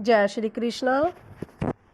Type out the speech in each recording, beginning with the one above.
जय श्री कृष्णा।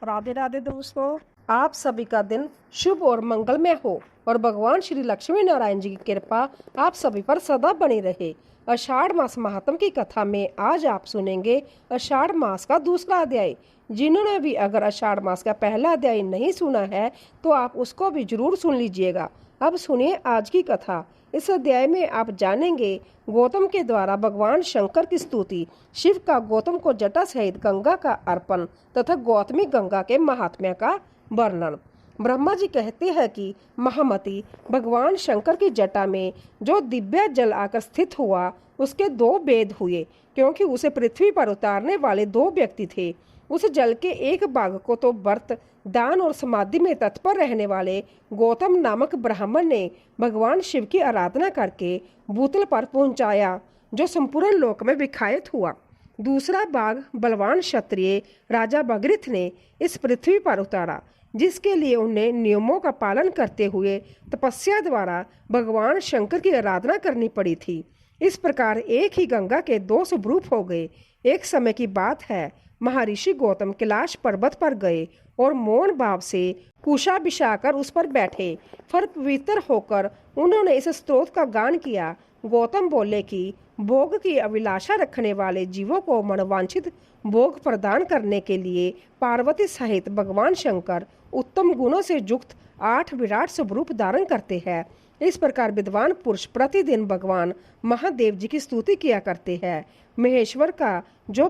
राधे राधे दोस्तों, आप सभी का दिन शुभ और मंगलमय हो और भगवान श्री लक्ष्मी नारायण जी की कृपा आप सभी पर सदा बनी रहे। आषाढ़ मास महात्म की कथा में आज आप सुनेंगे आषाढ़ मास का दूसरा अध्याय। जिन्होंने भी अगर आषाढ़ मास का पहला अध्याय नहीं सुना है तो आप उसको भी जरूर सुन लीजिएगा। अब सुनिए आज की कथा। इस अध्याय में आप जानेंगे गौतम के द्वारा भगवान शंकर की स्तुति, शिव का गौतम को जटा सहित गंगा का अर्पण तथा गौतमी गंगा के महात्म्य का वर्णन। ब्रह्मा जी कहते हैं कि महामती भगवान शंकर की जटा में जो दिव्य जल आकर स्थित हुआ उसके दो भेद हुए, क्योंकि उसे पृथ्वी पर उतारने वाले दो व्यक्ति थे। उस जल के एक भाग को तो व्रत, दान और समाधि में तत्पर रहने वाले गौतम नामक ब्राह्मण ने भगवान शिव की आराधना करके भूतल पर पहुंचाया, जो संपूर्ण लोक में विखायित हुआ। दूसरा भाग बलवान क्षत्रिय राजा भगीरथ ने इस पृथ्वी पर उतारा, जिसके लिए उन्हें नियमों का पालन करते हुए तपस्या द्वारा भगवान शंकर की आराधना करनी पड़ी थी। इस प्रकार एक ही गंगा के दो स्वरूप हो गए। एक समय की बात है, महर्षि गौतम कैलाश पर्वत पर गए और मौन भाव से कुशा बिछाकर उस पर बैठे। फिर पवित्र होकर उन्होंने इस स्तोत्र का गान किया। गौतम बोले कि भोग की अभिलाषा रखने वाले जीवों को मनोवांछित भोग प्रदान करने के लिए पार्वती सहित भगवान शंकर उत्तम गुणों से युक्त 8 विराट स्वरूप धारण करते हैं। इस प्रकार विद्वान पुरुष प्रतिदिन भगवान महादेव जी की स्तुति किया करते हैं। महेश्वर का जो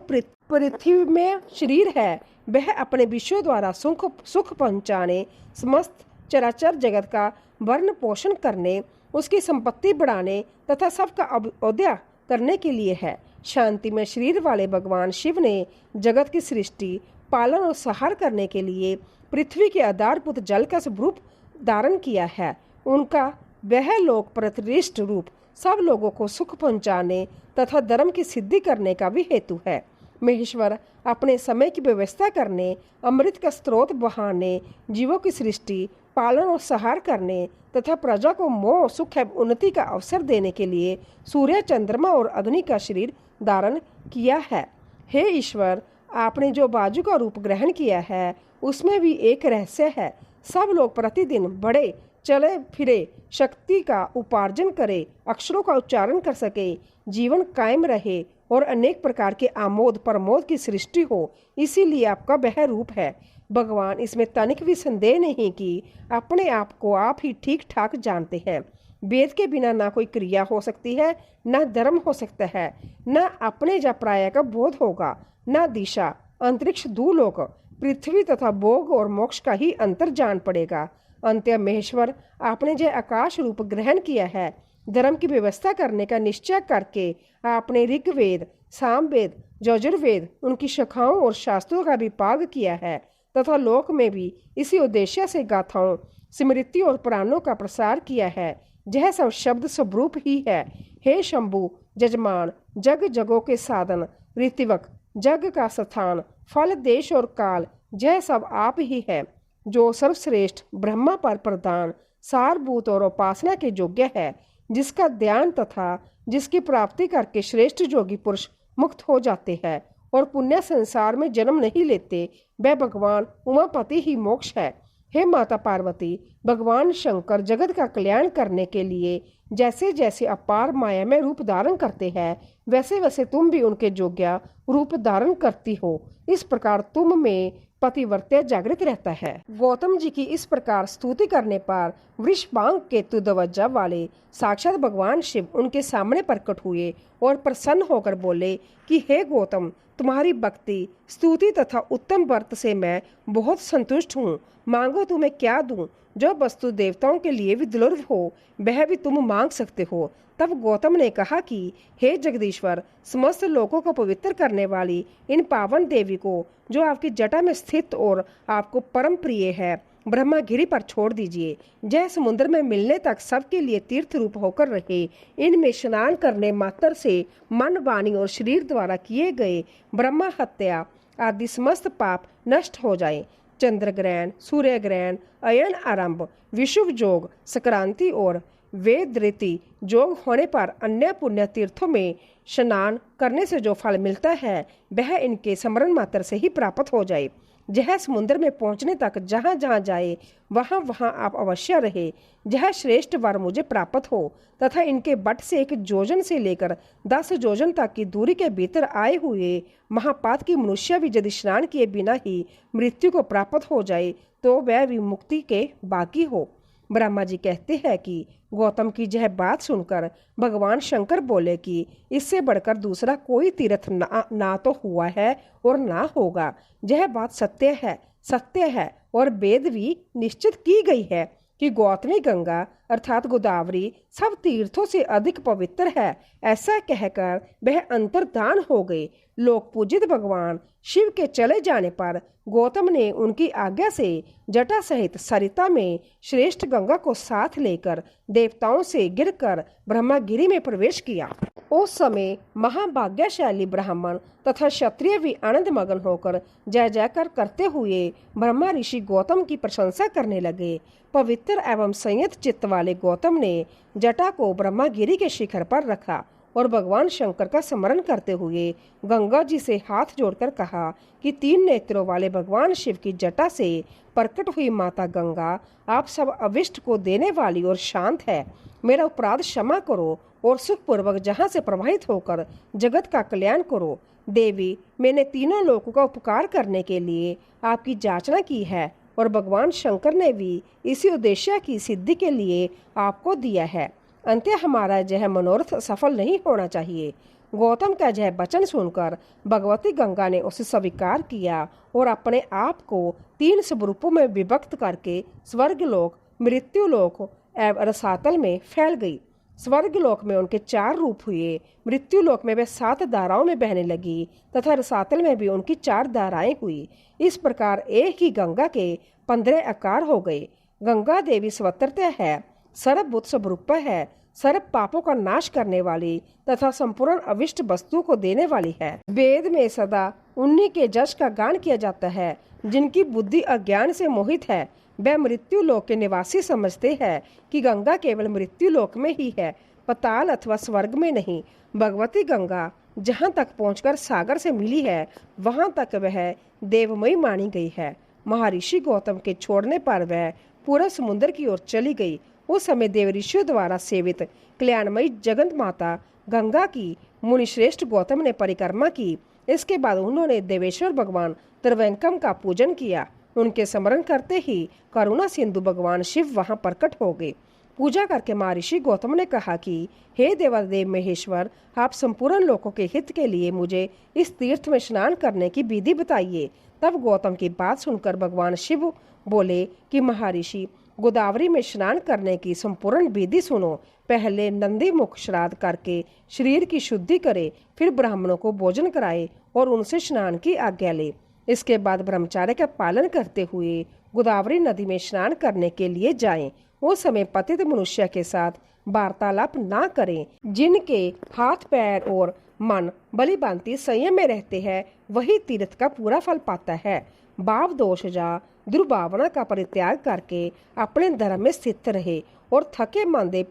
पृथ्वी में शरीर है, वह अपने विषयों द्वारा सुख पहुंचाने, समस्त चराचर जगत का भरण पोषण करने, उसकी संपत्ति बढ़ाने तथा सबका अभ्युदय करने के लिए है। शांति में शरीर वाले भगवान शिव ने जगत की सृष्टि, पालन और संहार करने के लिए पृथ्वी के आधारभूत जल का स्वरूप धारण किया है। उनका वह लोक प्रतिष्ठित रूप सब लोगों को सुख पहुंचाने तथा धर्म की सिद्धि करने का भी हेतु है। महेश्वर अपने समय की व्यवस्था करने, अमृत का स्रोत बहाने, जीवों की सृष्टि, पालन और संहार करने तथा प्रजा को मोह, सुख एवं उन्नति का अवसर देने के लिए सूर्य, चंद्रमा और अग्नि का शरीर धारण किया है। हे ईश्वर, आपने जो बाजू का रूप ग्रहण किया है उसमें भी एक रहस्य है। सब लोग प्रतिदिन बढ़े चले फिरे, शक्ति का उपार्जन करे, अक्षरों का उच्चारण कर सके, जीवन कायम रहे और अनेक प्रकार के आमोद प्रमोद की सृष्टि हो, इसीलिए आपका वह रूप है। भगवान इसमें तनिक भी संदेह नहीं कि अपने आप को आप ही ठीक ठाक जानते हैं। वेद के बिना ना कोई क्रिया हो सकती है, ना धर्म हो सकता है, ना अपने या पराया का बोध होगा, ना दिशा, अंतरिक्ष, दूलोक, पृथ्वी तथा भोग और मोक्ष का ही अंतर जान पड़ेगा। अंत्य महेश्वर, आपने जो आकाश रूप ग्रहण किया है, धर्म की व्यवस्था करने का निश्चय करके आपने ऋग्वेद, सामवेद, यजुर्वेद, उनकी शाखाओं और शास्त्रों का विभाग किया है तथा लोक में भी इसी उद्देश्य से गाथाओं, स्मृति और पुराणों का प्रसार किया है। यह सब शब्द स्वरूप ही है। हे शंभु जजमान, जग जगों के साधन, ऋतिवक, जग का स्थान, फल, देश और काल, यह सब आप ही है, जो सर्वश्रेष्ठ ब्रह्मा पर प्रधान, सारभूत और उपासना के योग्य है, जिसका ध्यान तथा जिसकी प्राप्ति करके श्रेष्ठ योगी पुरुष मुक्त हो जाते हैं और पुण्य संसार में जन्म नहीं लेते। वह भगवान उमापति ही मोक्ष है। हे माता पार्वती, भगवान शंकर जगत का कल्याण करने के लिए जैसे जैसे अपार माया में रूप धारण करते हैं, वैसे वैसे तुम भी उनके योग्य रूप धारण करती हो। इस प्रकार तुम में पतिव्रत्य जागृत रहता है। गौतम जी की इस प्रकार स्तुति करने पर वृषभांग के तुदवज्जा वाले साक्षात भगवान शिव उनके सामने प्रकट हुए और प्रसन्न होकर बोले कि हे गौतम, तुम्हारी भक्ति, स्तुति तथा उत्तम व्रत से मैं बहुत संतुष्ट हूँ। मांगो तुम्हें क्या दूं, जो वस्तु देवताओं के लिए भी दुर्लभ हो वह भी तुम मांग सकते हो। तब गौतम ने कहा कि हे जगदीश्वर, समस्त लोगों को पवित्र करने वाली इन पावन देवी को, जो आपकी जटा में स्थित और आपको परम प्रिय है, ब्रह्मगिरी पर छोड़ दीजिए। जय समुद्र में मिलने तक सबके लिए तीर्थ रूप होकर रहे। इनमें स्नान करने मात्र से मन, वाणी और शरीर द्वारा किए गए ब्रह्म हत्या आदि समस्त पाप नष्ट हो जाए। चंद्र ग्रहण, सूर्य ग्रहण, अयन आरंभ, विषुव योग, संक्रांति और वेद रीति योग होने पर अन्य पुण्य तीर्थों में स्नान करने से जो फल मिलता है वह इनके स्मरण मात्र से ही प्राप्त हो जाए। यह समुद्र में पहुंचने तक जहाँ जहाँ जाए वहाँ वहाँ आप अवश्य रहे। यह श्रेष्ठ वर मुझे प्राप्त हो तथा इनके बट से 1 योजन से लेकर 10 योजन तक की दूरी के भीतर आए हुए महापात की मनुष्य भी यदि स्नान किए बिना ही मृत्यु को प्राप्त हो जाए तो वह भी मुक्ति के बाकी हो। ब्रह्मा जी कहते हैं कि गौतम की यह बात सुनकर भगवान शंकर बोले कि इससे बढ़कर दूसरा कोई तीर्थ ना तो हुआ है और ना होगा। यह बात सत्य है और वेद भी निश्चित की गई है कि गौतमी गंगा अर्थात गोदावरी सब तीर्थों से अधिक पवित्र है। ऐसा कहकर वह अंतर्धान हो गए। लोक पूजित भगवान शिव के चले जाने पर गौतम ने उनकी आज्ञा से जटा सहित सरिता में श्रेष्ठ गंगा को साथ लेकर देवताओं से गिरकर ब्रह्मागिरी में प्रवेश किया। उस समय महाभाग्यशाली ब्राह्मण तथा क्षत्रिय भी आनंद मगन होकर जय जयकार करते हुए ब्रह्मा ऋषि गौतम की प्रशंसा करने लगे। पवित्र एवं संयत चित्त वाले गौतम ने जटा को ब्रह्मागिरी के शिखर पर रखा और भगवान शंकर का स्मरण करते हुए गंगा जी से हाथ जोड़कर कहा कि 3 नेत्रों वाले भगवान शिव की जटा से प्रकट हुई माता गंगा आप सब अविष्ट को देने वाली और शांत है। मेरा अपराध क्षमा करो और सुखपूर्वक जहाँ से प्रवाहित होकर जगत का कल्याण करो। देवी, मैंने तीनों लोगों का उपकार करने के लिए आपकी याचना की है और भगवान शंकर ने भी इसी उद्देश्य की सिद्धि के लिए आपको दिया है। अंत्य हमारा यह मनोरथ सफल नहीं होना चाहिए। गौतम का यह वचन सुनकर भगवती गंगा ने उसे स्वीकार किया और अपने आप को 3 स्वरूपों में विभक्त करके स्वर्गलोक, मृत्युलोक एवं रसातल में फैल गई। स्वर्गलोक में उनके 4 रूप हुए, मृत्युलोक में वे 7 धाराओं में बहने लगी तथा रसातल में भी उनकी 4 धाराएं हुई। इस प्रकार एक ही गंगा के 15 आकार हो गए। गंगा देवी स्वतंत्र है, सर्वभूत स्वरूप है, सर्व पापों का नाश करने वाली तथा संपूर्ण अविष्ट वस्तु को देने वाली है। वेद में सदा उन्हीं के जश का गान किया जाता है जिनकी बुद्धि अज्ञान से मोहित है। वह मृत्यु लोक के निवासी समझते हैं कि गंगा केवल मृत्यु लोक में ही है, पताल अथवा स्वर्ग में नहीं। भगवती गंगा जहाँ तक पहुंचकर सागर से मिली है वहां तक वह देवमयी मानी गई है। महर्षि गौतम के छोड़ने पर वह पूरा समुद्र की ओर चली गई। उस समय देव ऋषियों द्वारा सेवित कल्याणमयी जगत माता गंगा की मुनिश्रेष्ठ गौतम ने परिक्रमा की। इसके बाद उन्होंने देवेश्वर भगवान त्रिवेंकम का पूजन किया। उनके स्मरण करते ही करुणा सिंधु भगवान शिव वहां प्रकट हो गए। पूजा करके महर्षि गौतम ने कहा कि हे देवादेव महेश्वर, आप संपूर्ण लोगों के हित के लिए मुझे इस तीर्थ में स्नान करने की विधि बताइए। तब गौतम की बात सुनकर भगवान शिव बोले कि महर्षि, गोदावरी में स्नान करने की संपूर्ण विधि सुनो। पहले नंदी मुख श्राद्ध करके शरीर की शुद्धि करे, फिर ब्राह्मणों को भोजन कराए और उनसे स्नान की आज्ञा ले। इसके बाद ब्रह्मचार्य का पालन करते हुए गोदावरी नदी में स्नान करने के लिए जाएं। उस समय पतित मनुष्य के साथ वार्तालाप ना करें। जिनके हाथ पैर और मन बलि भांति संयम में रहते हैं वही तीर्थ का पूरा फल पाता है। भाव दोष या दुर्भावना का परित्याग करके अपने धर्म में स्थित रहे और थके मांदे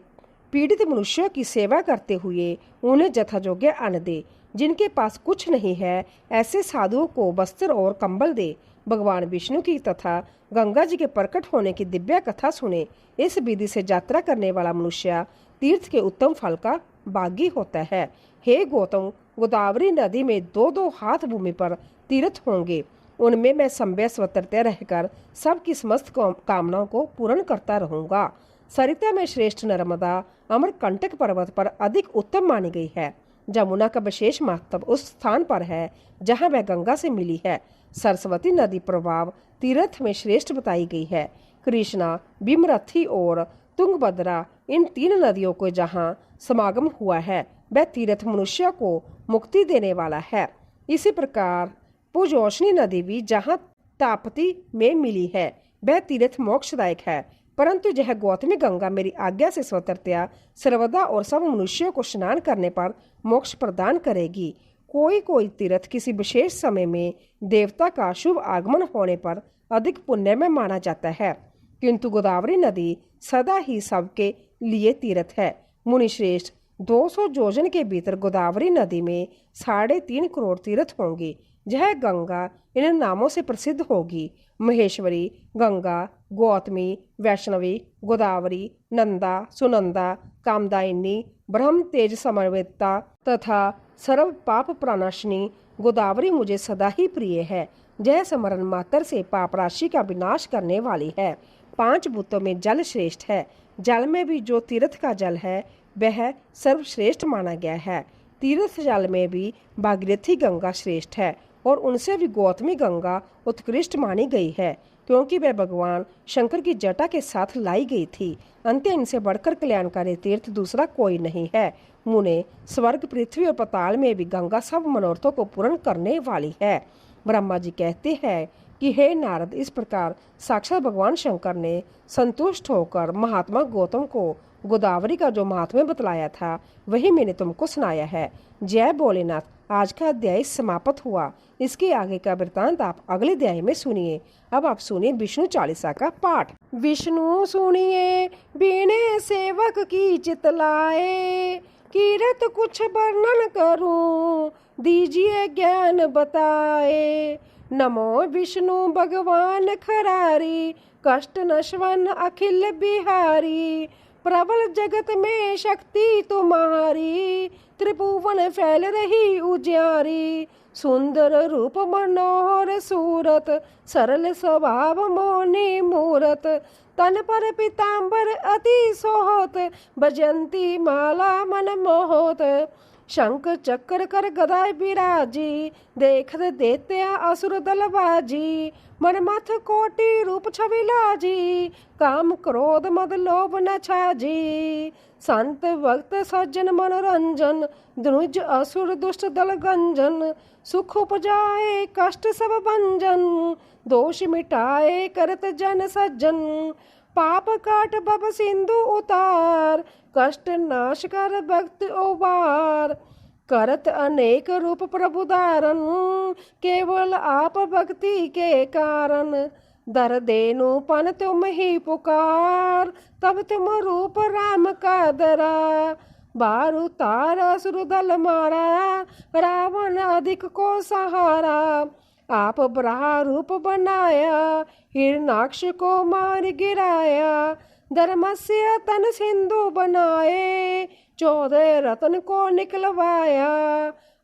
पीड़ित मनुष्यों की सेवा करते हुए उन्हें यथायोग्य अन्न दे। जिनके पास कुछ नहीं है ऐसे साधुओं को वस्त्र और कंबल दे। भगवान विष्णु की तथा गंगा जी के प्रकट होने की दिव्य कथा सुने। इस विधि से यात्रा करने वाला मनुष्य तीर्थ के उत्तम फल का भागी होता है। हे गौतम, गोदावरी नदी में 2-2 हाथ भूमि पर तीर्थ होंगे। उनमें मैं संभय स्वतंत्र रहकर सबकी समस्त कामनाओं को पूर्ण करता रहूंगा। सरिता में श्रेष्ठ नर्मदा अमरकंटक पर्वत पर अधिक उत्तम मानी गई है। जमुना का विशेष महत्व उस स्थान पर है जहाँ वह गंगा से मिली है। सरस्वती नदी प्रभाव तीर्थ में श्रेष्ठ बताई गई है। कृष्णा, भीमरथी और तुंगभद्रा, इन 3 नदियों को जहाँ समागम हुआ है वह तीर्थ मनुष्य को मुक्ति देने वाला है। इसी प्रकार पुजोशनी नदी भी जहाँ ताप्ती में मिली है वह तीर्थ मोक्षदायक है। परंतु यह गौतमी गंगा मेरी आज्ञा से स्वतंत्रता सर्वदा और सब मनुष्यों को स्नान करने पर मोक्ष प्रदान करेगी। कोई कोई तीर्थ किसी विशेष समय में देवता का शुभ आगमन होने पर अधिक पुण्य में माना जाता है, किंतु गोदावरी नदी सदा ही सबके लिए तीर्थ है। मुनिश्रेष्ठ, 200 योजन के भीतर गोदावरी नदी में 3.5 करोड़ तीर्थ होंगे। यह गंगा इन नामों से प्रसिद्ध होगी: महेश्वरी, गंगा, गौतमी, वैष्णवी, गोदावरी, नंदा, सुनंदा, कामदायिनी, ब्रह्म तेज समन्विता तथा सर्व पाप प्राणाशिनी। गोदावरी मुझे सदा ही प्रिय है। यह स्मरण मात्र से पाप राशि का विनाश करने वाली है। 5 भूतों में जल श्रेष्ठ है। जल में भी जो तीर्थ का जल है वह सर्वश्रेष्ठ माना गया है। तीर्थ जल में भी भागीरथी गंगा श्रेष्ठ है और उनसे भी गौतमी गंगा उत्कृष्ट मानी गई है, क्योंकि वह भगवान शंकर की जटा के साथ लाई गई थी। अंत्य इनसे बढ़कर कल्याणकारी तीर्थ दूसरा कोई नहीं है। मुने, स्वर्ग, पृथ्वी और पाताल में भी गंगा सब मनोरथों को पूर्ण करने वाली है। ब्रह्मा जी कहते हैं कि हे नारद, इस प्रकार साक्षात भगवान शंकर ने संतुष्ट होकर महात्मा गौतम को गोदावरी का जो महात्म्य बतलाया था वही मैंने तुमको सुनाया है। जय भोलेनाथ। आज का अध्याय समाप्त हुआ। इसके आगे का वृतांत आप अगले अध्याय में सुनिए। अब आप सुनिए विष्णु चालीसा का पाठ। विष्णु सुनिए बीने सेवक की चितलाए, कीरत कुछ वर्णन करूं दीजिए ज्ञान बताए। नमो विष्णु भगवान खरारी, कष्ट नश्वन अखिल बिहारी। प्रबल जगत में शक्ति तुम्हारी, त्रिभुवन फैल रही उजियारी। सुंदर रूप मनोहर सूरत, सरल स्वभाव मोनी मूरत। तन पर पीताम्बर अति सोहत, बजंती माला मन मोहत। शंख चक्र कर गदा बिराजी, देखत देते असुर दल बाजी। मनमथ कोटि रूप छवि लाजी, काम क्रोध मद लोभ न छाजी। संत भक्त सज्जन मनोरंजन, धनुज असुर दुष्ट दल गंजन। सुख उपजाए कष्ट सब भंजन, दोष मिटाए करत जन सज्जन। पाप काट बब सिंधु उतार, कष्ट नाश कर भक्त उबार। करत अनेक रूप प्रभु धारण, केवल आप भक्ति के कारण। दर देनु पन तुम ही पुकार, तब तुम रूप राम का धरा। बार उतार असुर दल मारा, रावण अधिक को सहारा। आप ब्रहा रूप बनाया, हिरणाक्ष को मार गिराया। धर्मस्य तन सिंधु बनाए, 14 रत्न को निकलवाया।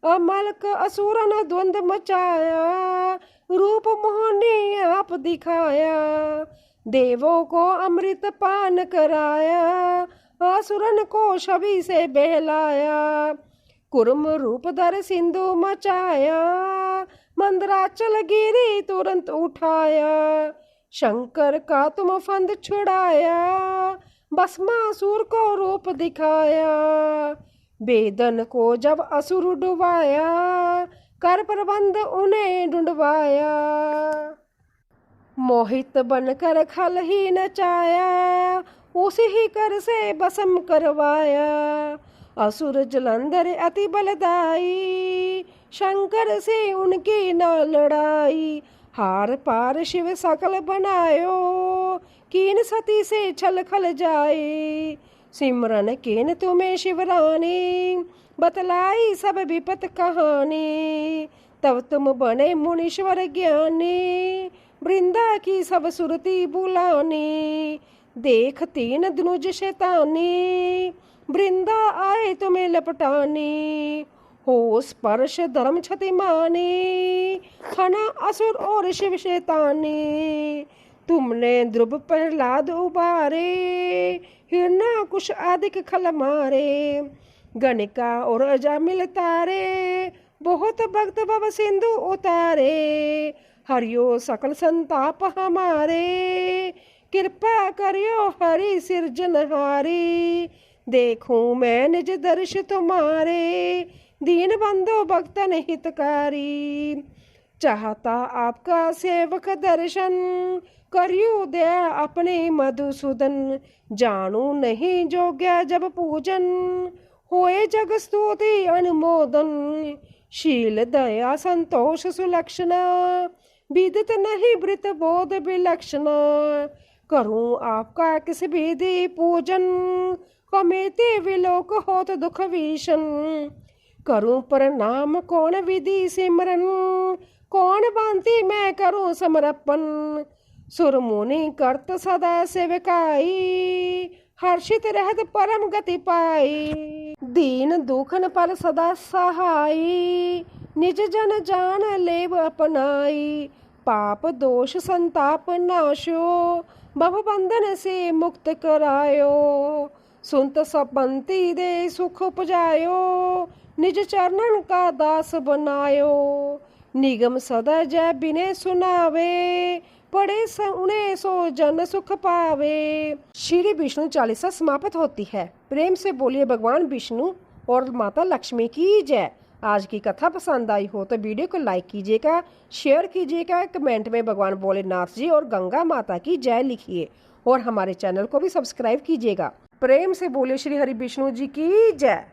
अमलक असुरन द्वंद मचाया, रूप मोहनी आप दिखाया। देवों को अमृत पान कराया, असुरन को छवि से बहलाया। कुर्म रूप धर सिंधु मचाया, मंदराचल गिरी तुरंत उठाया। शंकर का तुम फंद छुड़ाया, भस्मासुर को रूप दिखाया। वेदन को जब असुर डुबाया, कर प्रबंध उन्हें ढूंढवाया। मोहित बनकर खल ही नचाया, उसी ही कर से भस्म करवाया। असुर जलंधर अति बलदाई, शंकर से उनकी न लड़ाई। हार पार शिव सकल बनायो, कीन सती से छल खल जाए। सिमरन केन तुम्हें शिवरानी, बतलाई सब विपत कहानी। तब तुम बने मुनीश्वर ज्ञानी, वृंदा की सब सुरती बुलानी। देख 3 धनुज शैतानी, वृंदा आए तुम्हें लपटानी। हो स्पर्श धर्म क्षति मानी, हना असुर और शिव शैतानी। तुमने ध्रुव प्रहलाद उबारे, हिरण्यकुश आदिक खल मारे। गणिका और अजामिल तारे, बहुत भक्त भव सिंधु उतारे। हरियो सकल संताप हमारे, कृपा करियो हरि सिरजनहारी। देखूं मैं निज दर्श तुम्हारे, दीन बंधु भक्तन हितकारी। चाहता आपका सेवक दर्शन, करियो दया अपने मधुसूदन। जानू नहीं जोग्या जब पूजन, होए जग स्तुति अनुमोदन। शील दया संतोष सुलक्षणा, विदित नहीं वृत बोध विलक्षणा। करूं आपका किस विधि पूजन, कमेते विलोक होत दुख भीषण। करूं प्रणाम कौन विधि सिमरन, कौन बांति मैं करूं समर्पण। सुर मुनि करत सदा सेवकाई, हर्षित रहत परम गति पाई। दीन दुखन पर सदा सहाई, निज जन जान लेव अपनाई। पाप दोष संताप नाशो, भव बंधन से मुक्त करायो। सुनत सब पंक्ति दे सुख उपजायो, निज चरणन का दास बनायो। निगम सदा जय बिने सुनावे, पढ़े उन्हें सो जन सुख पावे। श्री विष्णु चालीसा समाप्त होती है। प्रेम से बोलिए भगवान विष्णु और माता लक्ष्मी की जय। आज की कथा पसंद आई हो तो वीडियो को लाइक कीजिएगा, शेयर कीजिएगा, कमेंट में भगवान भोलेनाथ जी और गंगा माता की जय लिखिए और हमारे चैनल को भी सब्सक्राइब कीजिएगा। प्रेम से बोलिए श्री हरि विष्णु जी की जय।